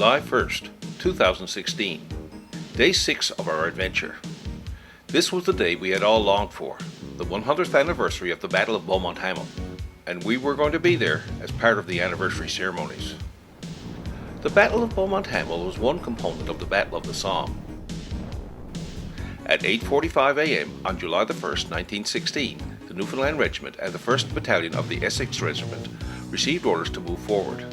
July 1st, 2016, day 6 of our adventure. This was the day we had all longed for, the 100th anniversary of the Battle of Beaumont Hamel, and we were going to be there as part of the Anniversary Ceremonies. The Battle of Beaumont Hamel was one component of the Battle of the Somme. At 8:45 a.m. on July the 1st, 1916, the Newfoundland Regiment and the 1st Battalion of the Essex Regiment received orders to move forward.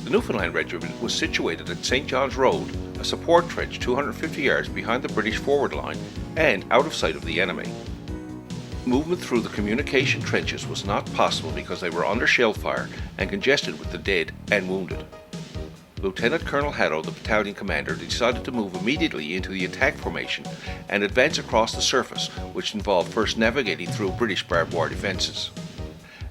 The Newfoundland Regiment was situated at St. John's Road, a support trench 250 yards behind the British forward line and out of sight of the enemy. Movement through the communication trenches was not possible because they were under shell fire and congested with the dead and wounded. Lieutenant Colonel Haddo, the battalion commander, decided to move immediately into the attack formation and advance across the surface, which involved first navigating through British barbed wire defences.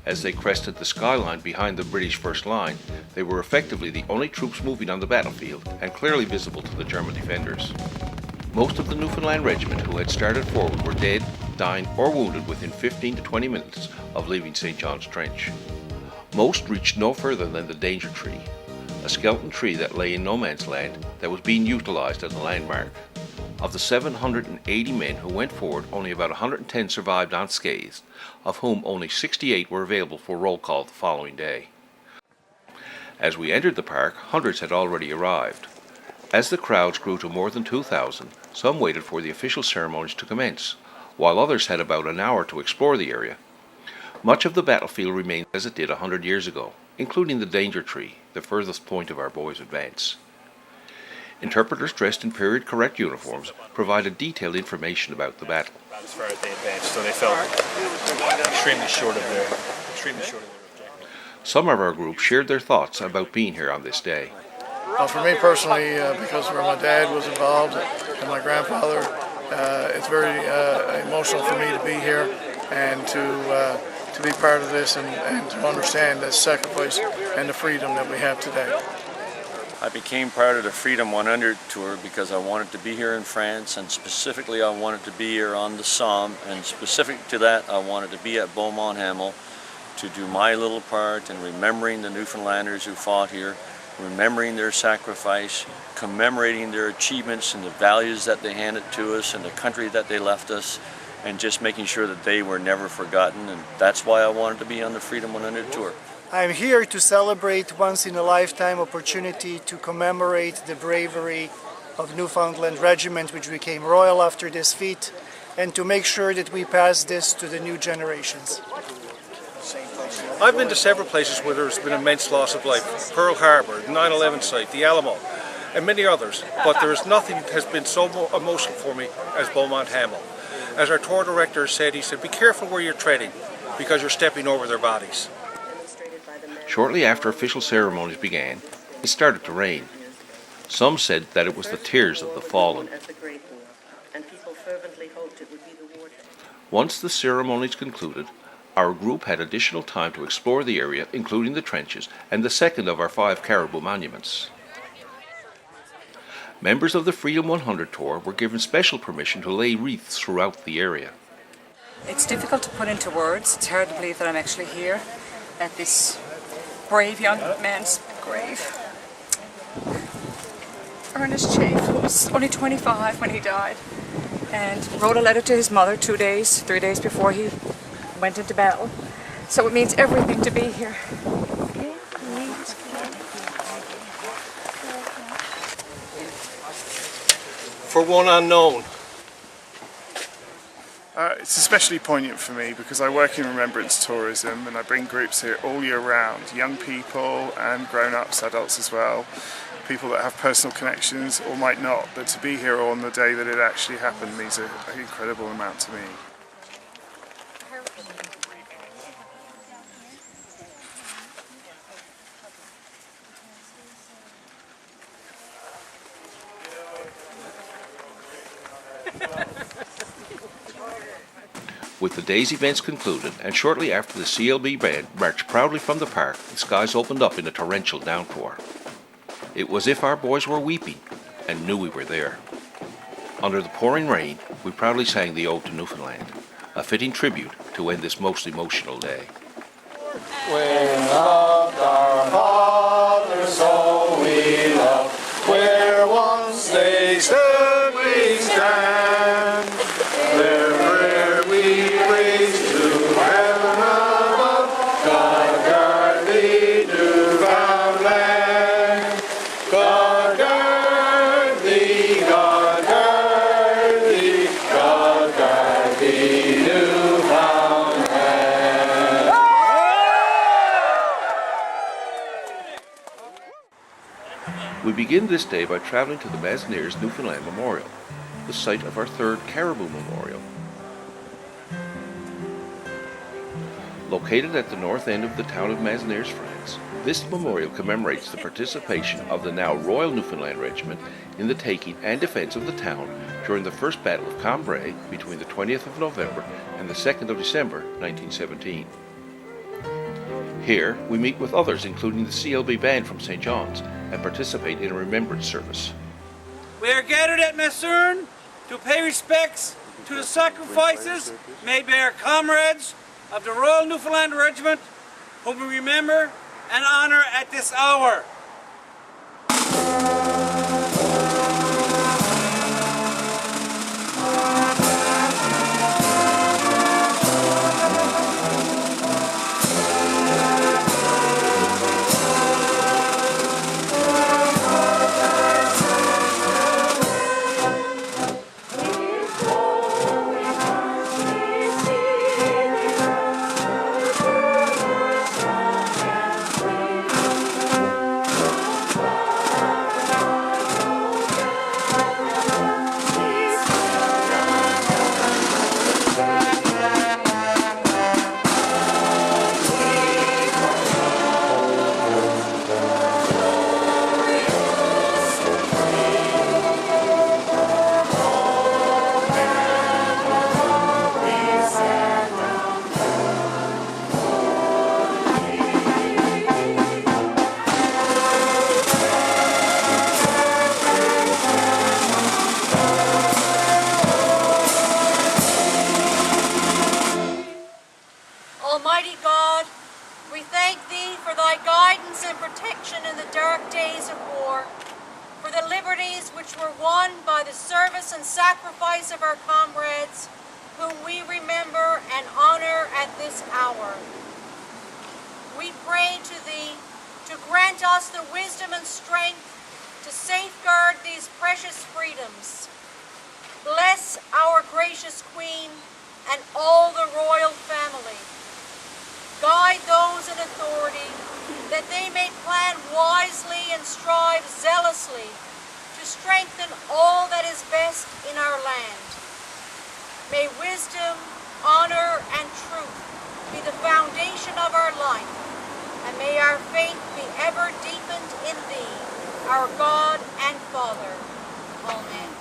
As they crested the skyline behind the British first line, they were effectively the only troops moving on the battlefield and clearly visible to the German defenders. Most of the Newfoundland Regiment who had started forward were dead, dying or wounded within 15 to 20 minutes of leaving St. John's Trench. Most reached no further than the danger tree, a skeleton tree that lay in no man's land that was being utilised as a landmark. Of the 780 men who went forward, only about 110 survived unscathed, of whom only 68 were available for roll call the following day. As we entered the park, hundreds had already arrived. As the crowds grew to more than 2,000, some waited for the official ceremonies to commence, while others had about an hour to explore the area. Much of the battlefield remained as it did 100 years ago, including the danger tree, the furthest point of our boys' advance. Interpreters dressed in period-correct uniforms provided detailed information about the battle. As far as they advanced, so they felt extremely short of their objective. Some of our group shared their thoughts about being here on this day. For me personally, because where my dad was involved and my grandfather, it's very emotional for me to be here and to be part of this and to understand the sacrifice and the freedom that we have today. I became part of the Freedom 100 tour because I wanted to be here in France, and specifically I wanted to be here on the Somme, and specific to that I wanted to be at Beaumont Hamel to do my little part in remembering the Newfoundlanders who fought here, remembering their sacrifice, commemorating their achievements and the values that they handed to us and the country that they left us, and just making sure that they were never forgotten. And that's why I wanted to be on the Freedom 100 tour. I'm here to celebrate once-in-a-lifetime opportunity to commemorate the bravery of Newfoundland Regiment, which became royal after this feat, and to make sure that we pass this to the new generations. I've been to several places where there's been immense loss of life. Pearl Harbor, the 9/11 site, the Alamo, and many others. But there is nothing that has been so emotional for me as Beaumont Hamel. As our tour director said, he said, be careful where you're treading because you're stepping over their bodies. Shortly after official ceremonies began, it started to rain. Some said that it was the tears of the fallen. Once the ceremonies concluded, our group had additional time to explore the area, including the trenches and the second of our 5 Caribou monuments. Members of the Freedom 100 tour were given special permission to lay wreaths throughout the area. It's difficult to put into words. It's hard to believe that I'm actually here at this brave young man's grave. Ernest Chafe, who was only 25 when he died, and wrote a letter to his mother 3 days before he went into battle. So it means everything to be here. For one unknown. It's especially poignant for me because I work in remembrance tourism and I bring groups here all year round, young people and grown-ups, adults as well, people that have personal connections or might not, but to be here on the day that it actually happened means an incredible amount to me. With the day's events concluded, and shortly after the CLB band marched proudly from the park, the skies opened up in a torrential downpour. It was as if our boys were weeping and knew we were there. Under the pouring rain, we proudly sang the Ode to Newfoundland, a fitting tribute to end this most emotional day. We loved our Father, so we love. We begin this day by traveling to the Masnieres Newfoundland Memorial, the site of our third Caribou Memorial. Located at the north end of the town of Masnieres, France, this memorial commemorates the participation of the now Royal Newfoundland Regiment in the taking and defense of the town during the First Battle of Cambrai between the 20th of November and the 2nd of December 1917. Here, we meet with others, including the CLB Band from St. John's, and participate in a remembrance service. We are gathered at Masnieres to pay respects to the sacrifices made by our comrades of the Royal Newfoundland Regiment, whom we remember and honor at this hour. Almighty God, we thank Thee for Thy guidance and protection in the dark days of war, for the liberties which were won by the service and sacrifice of our comrades, whom we remember and honor at this hour. We pray to Thee to grant us the wisdom and strength to safeguard these precious freedoms. Bless our gracious Queen and all the royal family. Guide those in authority, that they may plan wisely and strive zealously to strengthen all that is best in our land. May wisdom, honor, and truth be the foundation of our life, and may our faith be ever deepened in Thee, our God and Father. Amen.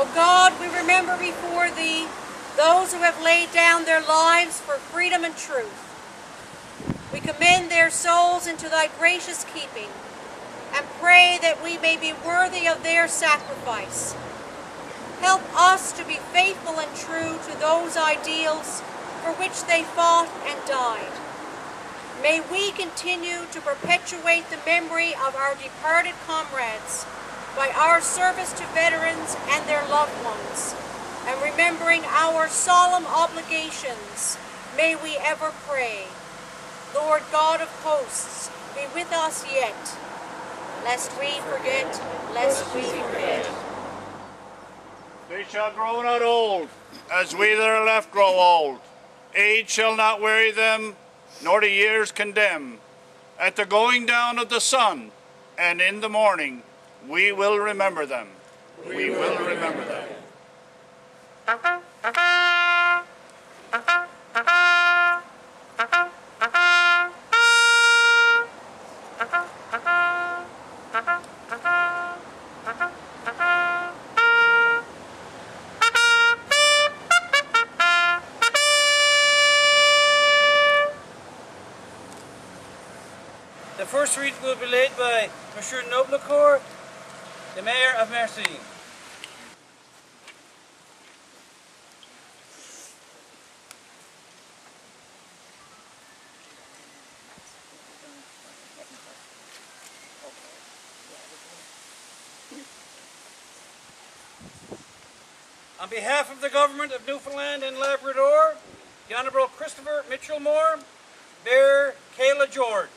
O God, we remember before Thee those who have laid down their lives for freedom and truth. We commend their souls into Thy gracious keeping and pray that we may be worthy of their sacrifice. Help us to be faithful and true to those ideals for which they fought and died. May we continue to perpetuate the memory of our departed comrades by our service to veterans and their loved ones, and remembering our solemn obligations, may we ever pray. Lord God of hosts, be with us yet, lest we forget, lest we forget. They shall grow not old, as we that are left grow old. Age shall not weary them, nor the years condemn. at the going down of the sun, and in the morning, we will remember them. We will remember them. The first reading will be led by Monsieur Noblecourt, the Mayor of Masnieres. On behalf of the Government of Newfoundland and Labrador, the Honourable Christopher Mitchell Moore, Bear Kayla George.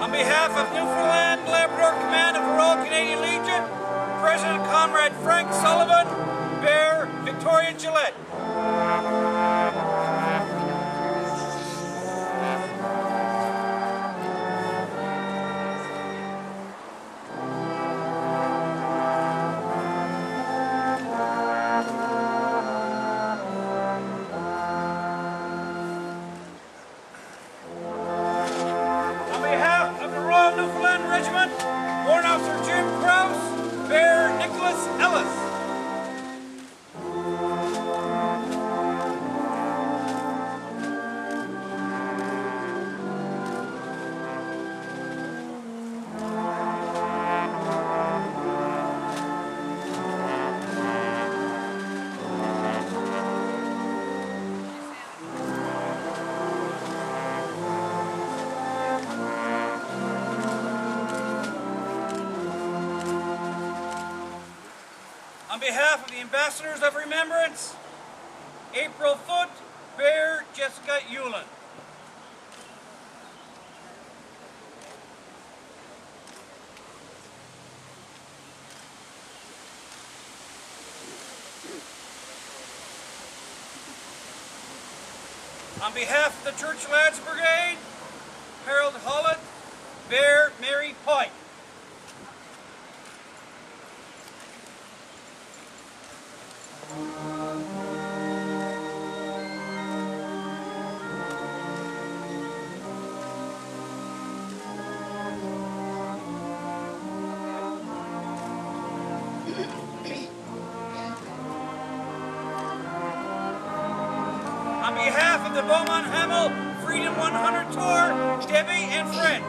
On behalf of Newfoundland Labrador Command of the Royal Canadian Legion, President Comrade Frank Sullivan, Bear Victoria Gillette. On behalf of the Royal Newfoundland Regiment, Warrant Officer Jim Krause, Bear Nicholas Ellis. On behalf of the Ambassadors of Remembrance, April Foote, Bear Jessica Hewlin. On behalf of the Church Lads Brigade, Harold Hollett, Bear Mary Pike. On behalf of the Beaumont Hamel Freedom 100 Tour, Debbie and friends.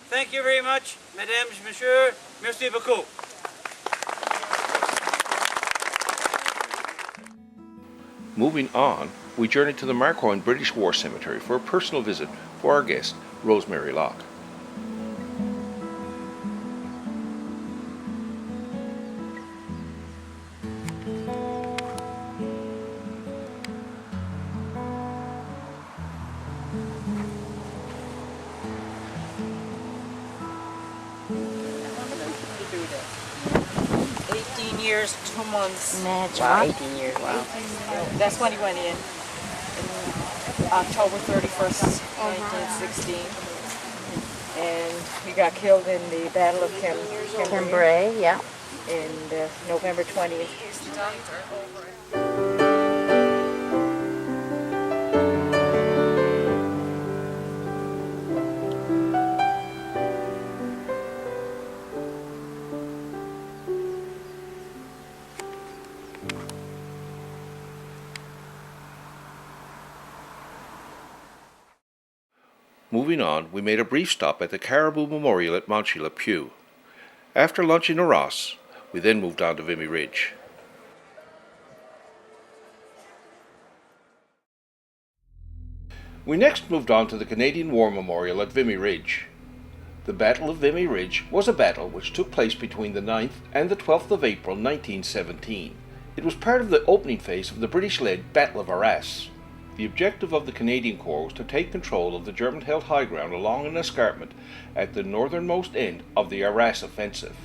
Thank you very much, mesdames, messieurs. Merci beaucoup. Moving on, we journeyed to the Marcoing British War Cemetery for a personal visit for our guest, Rosemary Locke. Years, 2 months. Imagine. Wow. 18 years. Wow. That's when he went in October 31st, 1916. And he got killed in the Battle of Cambrai Cambrai, yeah. in November 20th. Moving on, we made a brief stop at the Caribou Memorial at Montreal-le-Puy. After lunch in Arras, we then moved on to Vimy Ridge. We next moved on to the Canadian War Memorial at Vimy Ridge. The Battle of Vimy Ridge was a battle which took place between the 9th and the 12th of April 1917. It was part of the opening phase of the British-led Battle of Arras. The objective of the Canadian Corps was to take control of the German-held high ground along an escarpment at the northernmost end of the Arras offensive.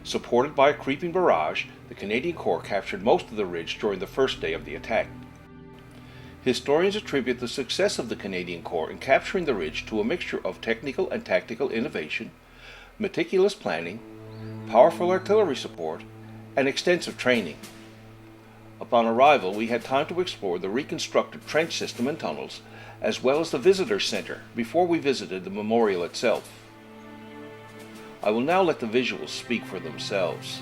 Supported by a creeping barrage, the Canadian Corps captured most of the ridge during the first day of the attack. Historians attribute the success of the Canadian Corps in capturing the ridge to a mixture of technical and tactical innovation, meticulous planning, powerful artillery support, and extensive training. Upon arrival, we had time to explore the reconstructed trench system and tunnels, as well as the visitor center, before we visited the memorial itself. I will now let the visuals speak for themselves.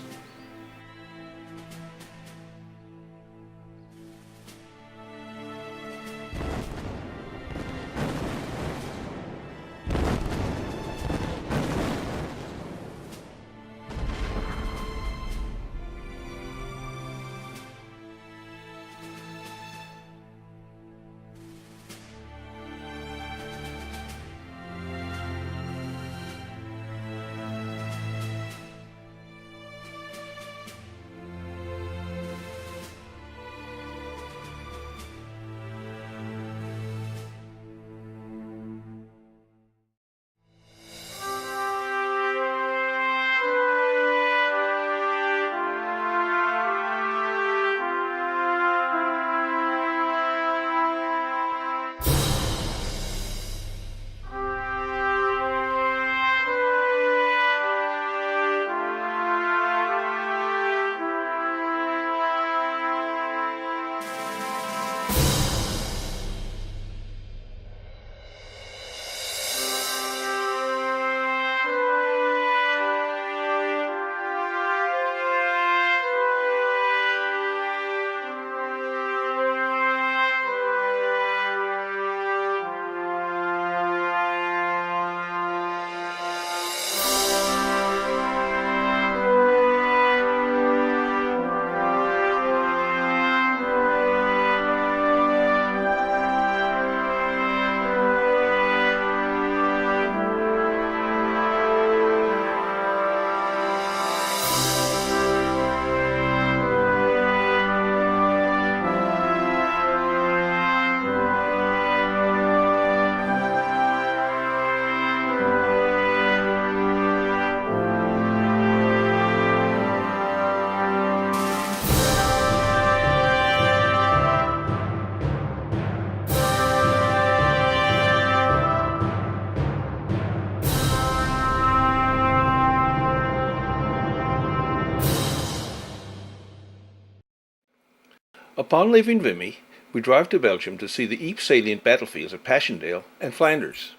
Upon leaving Vimy, we drive to Belgium to see the Ypres salient battlefields at Passchedaele and Flanders.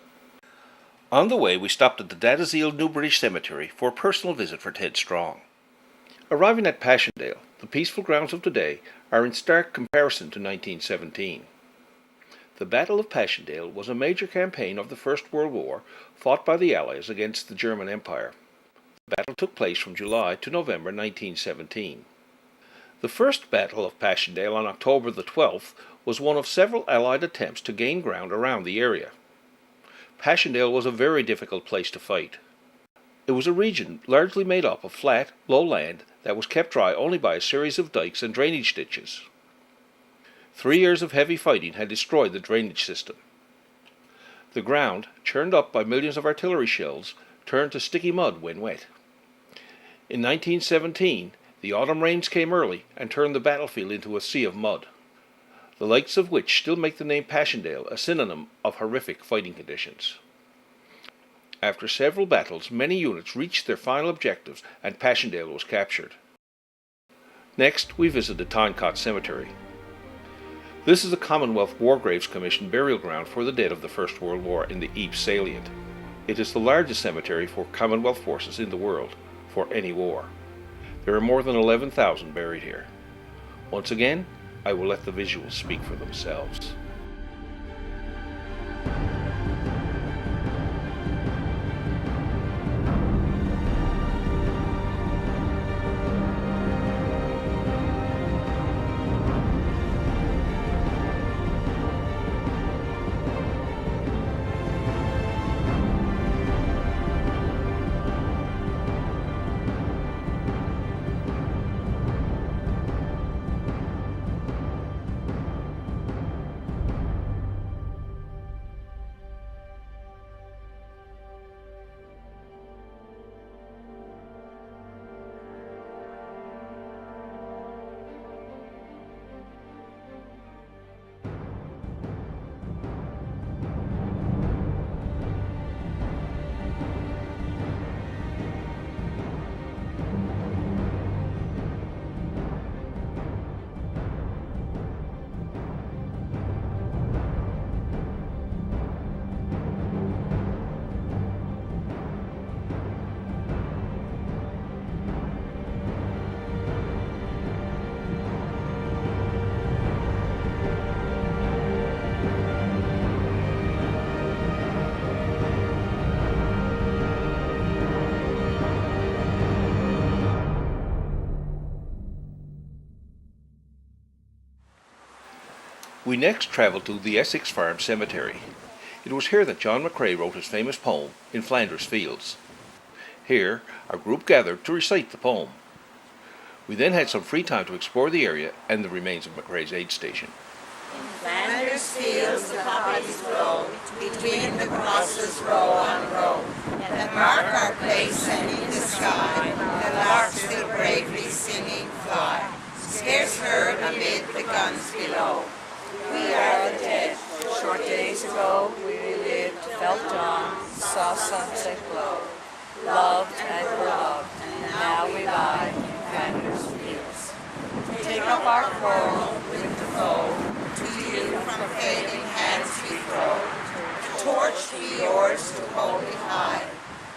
On the way, we stopped at the Dadazeel New British Cemetery for a personal visit for Ted Strong. Arriving at Passchedaele, the peaceful grounds of today are in stark comparison to 1917. The Battle of Passchedaele was a major campaign of the First World War fought by the Allies against the German Empire. The battle took place from July to November 1917. The First Battle of Passchedaele on October the 12th was one of several Allied attempts to gain ground around the area. Passchedaele was a very difficult place to fight. It was a region largely made up of flat, low land that was kept dry only by a series of dikes and drainage ditches. 3 years of heavy fighting had destroyed the drainage system. The ground, churned up by millions of artillery shells, turned to sticky mud when wet. In 1917, the autumn rains came early and turned the battlefield into a sea of mud, the likes of which still make the name Passchedaele a synonym of horrific fighting conditions. After several battles, many units reached their final objectives and Passchedaele was captured. Next, we visit the Tyne Cemetery. This is a Commonwealth War Graves Commission burial ground for the dead of the First World War in the Ypres salient. It is the largest cemetery for Commonwealth forces in the world, for any war. There are more than 11,000 buried here. Once again, I will let the visuals speak for themselves. We next travelled to the Essex Farm Cemetery. It was here that John McCrae wrote his famous poem, In Flanders Fields. Here, our group gathered to recite the poem. We then had some free time to explore the area and the remains of McCrae's aid station. In Flanders fields the poppies grow, between the crosses row on row, that mark our place and in the sky, the larks still bravely singing fly, scarce heard amid the guns below. We are the dead. Short days ago we lived, felt dawn, saw sunset glow, loved and were loved, and now we lie in Flanders fields. Take up our quarrel with the foe, to you from fading hands we throw. The torch be yours to hold it high.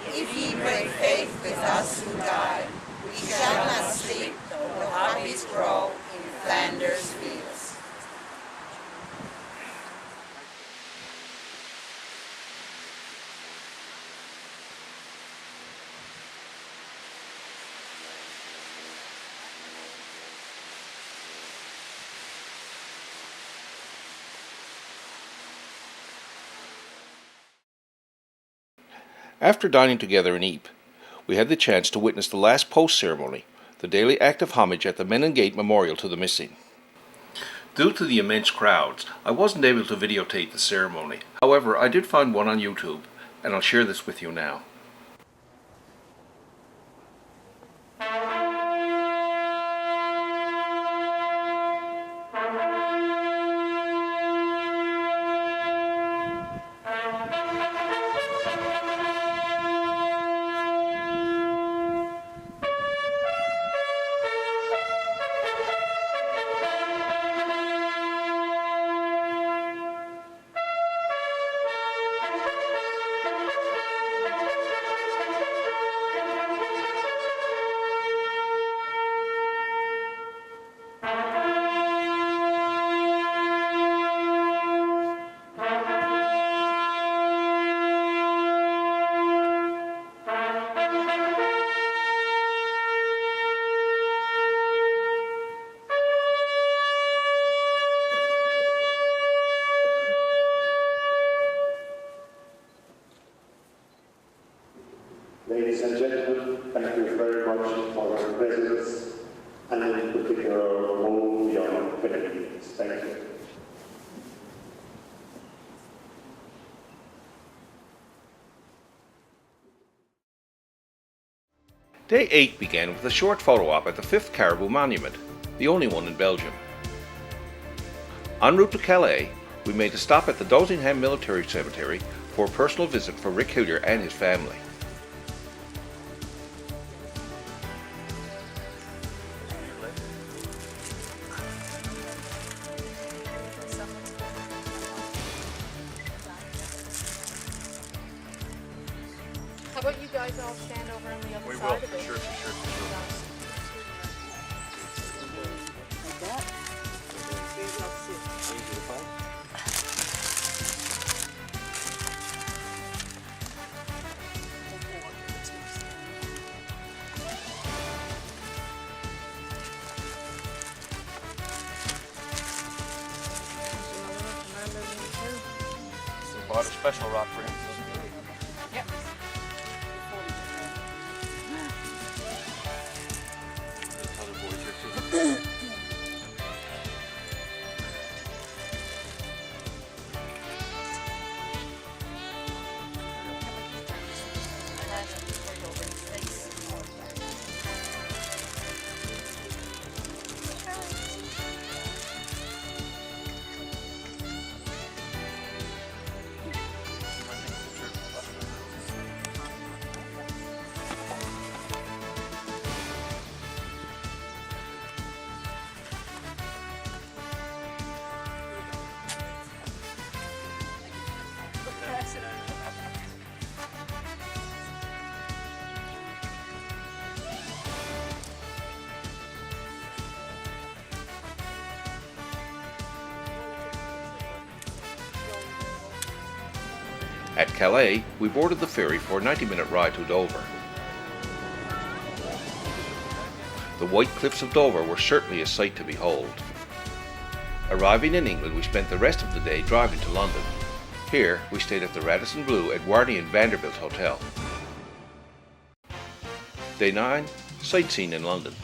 If ye break faith with us who die, we shall not sleep, though the poppies grow in Flanders fields. After dining together in Ypres, we had the chance to witness the last post ceremony, the daily act of homage at the Menin Memorial to the missing. Due to the immense crowds, I wasn't able to videotape the ceremony. However, I did find one on YouTube, and I'll share this with you now. Ladies and gentlemen, thank you very much for your presence, and in particular, all young Philippines. Thank you. Day 8 began with a short photo op at the 5th Caribou Monument, the only one in Belgium. En route to Calais, we made a stop at the Beaumont Military Cemetery for a personal visit for Rick Hillier and his family. How about you guys all stand over on the other side of it? Sure. Like that? Bought a special rock for him. Yep. Other boys here too. At Calais, we boarded the ferry for a 90-minute ride to Dover. The white cliffs of Dover were certainly a sight to behold. Arriving in England, we spent the rest of the day driving to London. Here, we stayed at the Radisson Blu Edwardian Vanderbilt Hotel. Day 9, sightseeing in London.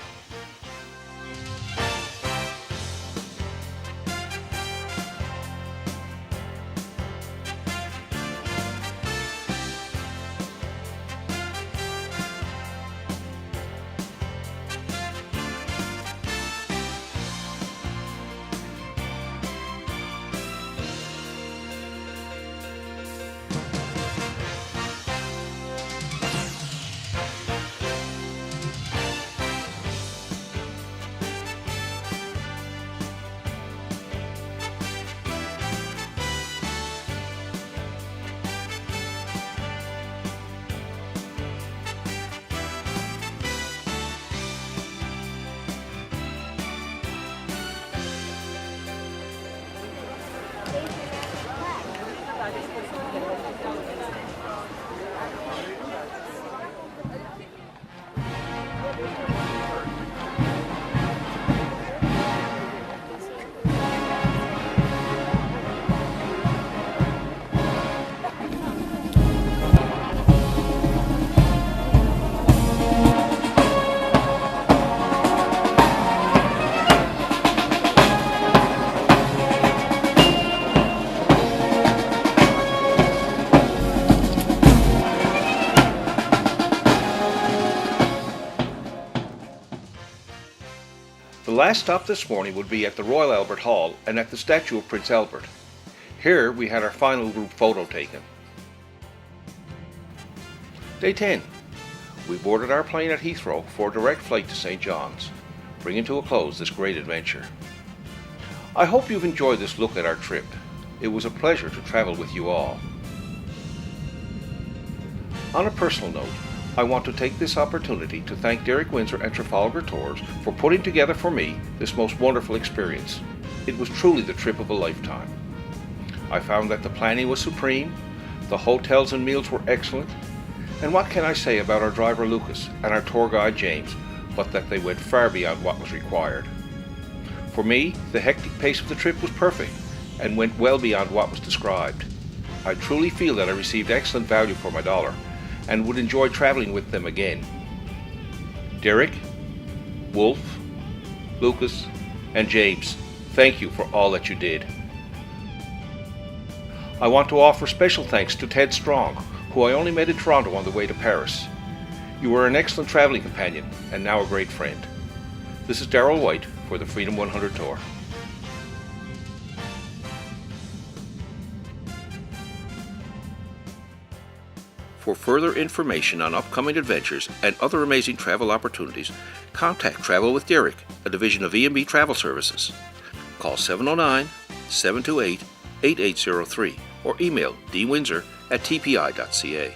The last stop this morning would be at the Royal Albert Hall and at the statue of Prince Albert. Here we had our final group photo taken. Day 10. We boarded our plane at Heathrow for a direct flight to St. John's, bringing to a close this great adventure. I hope you've enjoyed this look at our trip. It was a pleasure to travel with you all. On a personal note, I want to take this opportunity to thank Derek Windsor and Trafalgar Tours for putting together for me this most wonderful experience. It was truly the trip of a lifetime. I found that the planning was supreme, the hotels and meals were excellent, and what can I say about our driver Lucas and our tour guide James, but that they went far beyond what was required. For me, the hectic pace of the trip was perfect and went well beyond what was described. I truly feel that I received excellent value for my dollar, and would enjoy traveling with them again. Derek, Wolf, Lucas, and James, thank you for all that you did. I want to offer special thanks to Ted Strong, who I only met in Toronto on the way to Paris. You were an excellent traveling companion and now a great friend. This is Darrell White for the Freedom 100 Tour. For further information on upcoming adventures and other amazing travel opportunities, contact Travel with Derek, a division of E&B Travel Services. Call 709-728-8803 or email dwindsor@tpi.ca.